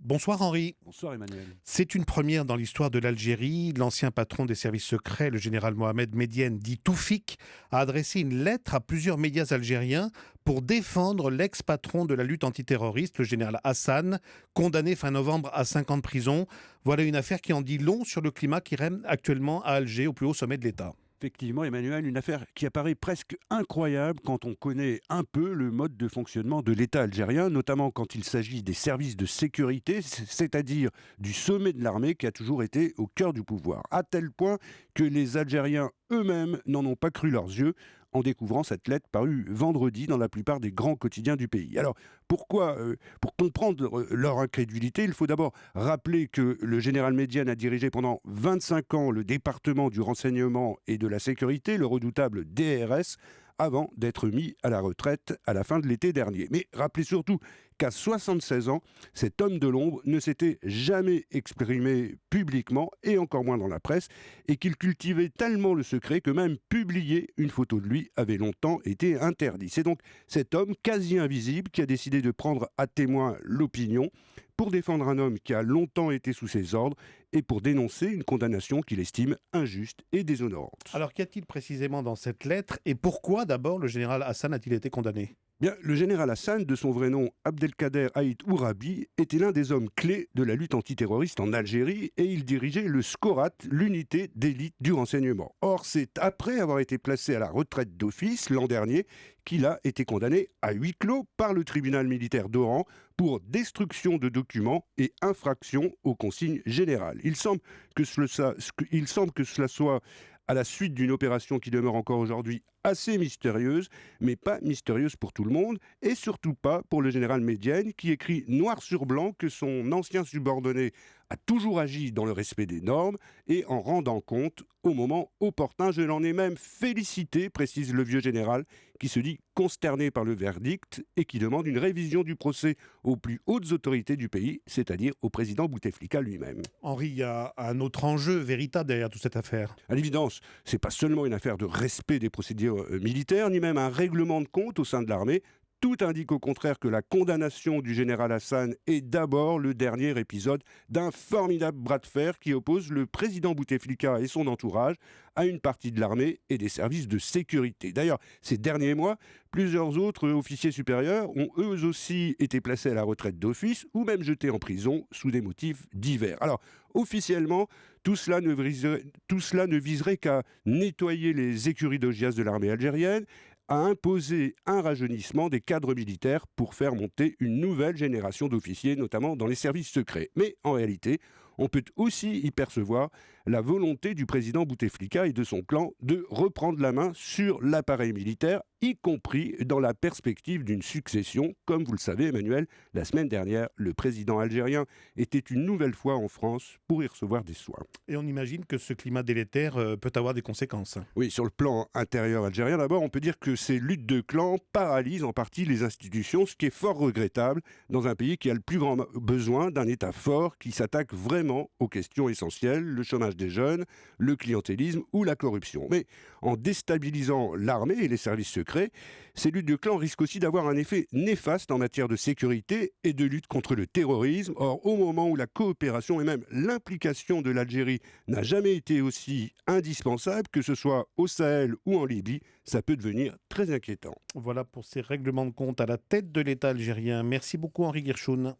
Bonsoir Henri. Bonsoir Emmanuel. C'est une première dans l'histoire de l'Algérie. L'ancien patron des services secrets, le général Mohamed Medienne, dit Toufik, a adressé une lettre à plusieurs médias algériens pour défendre l'ex-patron de la lutte antiterroriste, le général Hassan, condamné fin novembre à 5 ans de prison. Voilà une affaire qui en dit long sur le climat qui règne actuellement à Alger, au plus haut sommet de l'État. Effectivement, Emmanuel, une affaire qui apparaît presque incroyable quand on connaît un peu le mode de fonctionnement de l'État algérien, notamment quand il s'agit des services de sécurité, c'est-à-dire du sommet de l'armée qui a toujours été au cœur du pouvoir, à tel point que les Algériens eux-mêmes n'en ont pas cru leurs yeux en découvrant cette lettre parue vendredi dans la plupart des grands quotidiens du pays. Alors, pour comprendre leur incrédulité, il faut d'abord rappeler que le général Medienne a dirigé pendant 25 ans le département du renseignement et de la sécurité, le redoutable DRS, avant d'être mis à la retraite à la fin de l'été dernier. Mais rappelez surtout qu'à 76 ans, cet homme de l'ombre ne s'était jamais exprimé publiquement, et encore moins dans la presse, et qu'il cultivait tellement le secret que même publier une photo de lui avait longtemps été interdit. C'est donc cet homme quasi invisible qui a décidé de prendre à témoin l'opinion pour défendre un homme qui a longtemps été sous ses ordres et pour dénoncer une condamnation qu'il estime injuste et déshonorante. Alors qu'y a-t-il précisément dans cette lettre et pourquoi d'abord le général Hassan a-t-il été condamné ? Bien, le général Hassan, de son vrai nom Abdelkader Haït Ourabi, était l'un des hommes clés de la lutte antiterroriste en Algérie et il dirigeait le SCORAT, l'unité d'élite du renseignement. Or, c'est après avoir été placé à la retraite d'office l'an dernier qu'il a été condamné à huis clos par le tribunal militaire d'Oran pour destruction de documents et infraction aux consignes générales. Il semble que cela soit à la suite d'une opération qui demeure encore aujourd'hui assez mystérieuse, mais pas mystérieuse pour tout le monde, et surtout pas pour le général Medienne, qui écrit noir sur blanc que son ancien subordonné a toujours agi dans le respect des normes et en rendant compte au moment opportun. Je l'en ai même félicité, précise le vieux général, qui se dit consterné par le verdict et qui demande une révision du procès aux plus hautes autorités du pays, c'est-à-dire au président Bouteflika lui-même. Henri, il y a un autre enjeu véritable derrière toute cette affaire. À l'évidence, c'est pas seulement une affaire de respect des procédures militaires, ni même un règlement de compte au sein de l'armée. Tout indique au contraire que la condamnation du général Hassan est d'abord le dernier épisode d'un formidable bras de fer qui oppose le président Bouteflika et son entourage à une partie de l'armée et des services de sécurité. D'ailleurs, ces derniers mois, plusieurs autres officiers supérieurs ont eux aussi été placés à la retraite d'office ou même jetés en prison sous des motifs divers. Alors, officiellement, tout cela ne viserait qu'à nettoyer les écuries d'Augias de l'armée algérienne, à imposer un rajeunissement des cadres militaires pour faire monter une nouvelle génération d'officiers, notamment dans les services secrets. Mais en réalité, on peut aussi y percevoir la volonté du président Bouteflika et de son clan de reprendre la main sur l'appareil militaire, y compris dans la perspective d'une succession. Comme vous le savez, Emmanuel, la semaine dernière, le président algérien était une nouvelle fois en France pour y recevoir des soins. Et on imagine que ce climat délétère peut avoir des conséquences. Oui, sur le plan intérieur algérien, d'abord, on peut dire que ces luttes de clans paralysent en partie les institutions, ce qui est fort regrettable dans un pays qui a le plus grand besoin d'un État fort qui s'attaque vraiment aux questions essentielles, le chômage des jeunes, le clientélisme ou la corruption. Mais en déstabilisant l'armée et les services secrets, ces luttes de clans risquent aussi d'avoir un effet néfaste en matière de sécurité et de lutte contre le terrorisme. Or, au moment où la coopération et même l'implication de l'Algérie n'a jamais été aussi indispensable, que ce soit au Sahel ou en Libye, ça peut devenir très inquiétant. Voilà pour ces règlements de compte à la tête de l'État algérien. Merci beaucoup Henri Guirchoun.